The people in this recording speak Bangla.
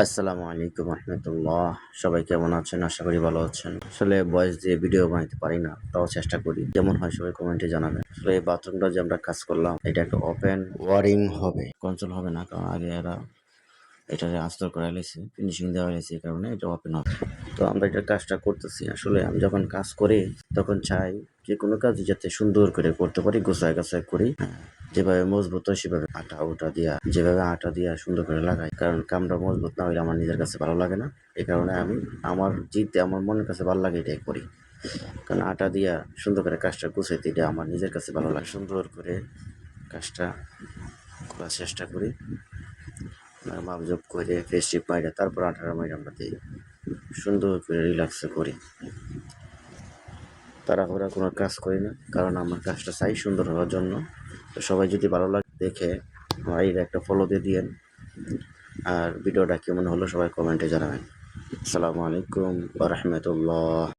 আসসালামু আলাইকুম রহমতুল্লাহ। সবাই কেমন আছেন? আশা করি ভালো আছেন। আসলে ভয়েস দিয়ে ভিডিও বানাতে পারি না, তাও চেষ্টা করি। যেমন হয় সবাই কমেন্টে জানাবেন। আসলে এই বাথরুমটা যে আমরা কাজ করলাম, এটা একটা ওপেন ওয়ারিং হবে, কনসোল হবে না, কারণ আগে এরা এটারে আস্তর করে এলেছে, ফিনিশিং দেওয়া হয়েছে, এই কারণে এটা ওপেন হবে। তো আমরা এটা কাজটা করতেছি। আসলে আমি যখন কাজ করি তখন চাই যে কোনো কাজ যাতে সুন্দর করে করতে পারি, গোছায় গাছায় করি। যেভাবে মজবুত হয় সেভাবে যেভাবে আটা দিয়া সুন্দর করে লাগাই, কারণ কামটা মজবুত না হলে আমার নিজের কাছে ভালো লাগে না। এই কারণে আমি আমার মনের কাছে ভালো লাগে এটাই করি। কারণ আটা দিয়া সুন্দর করে কাজটা গুছাইতে এটা আমার নিজের কাছে ভালো লাগে। সুন্দর করে কাজটা করার চেষ্টা করি, মাপজোপ করে ফেস মাইরা তারপর আঠারো মাইরা আমরা দিই। সুন্দর করে রিল্যাক্সে করি, তাড়াহুড়া কোনো কাজ করি না, কারণ আমার কাজটা চাই সুন্দর হওয়ার জন্য। তো সবাই যদি ভালো লাগে দেখে আমার এই একটা ফলো দিয়ে দিয়েন। আর ভিডিওটা কেমন হলো সবাই কমেন্টে জানাবেন। আসসালামু আলাইকুম ওয়া রাহমাতুল্লাহ।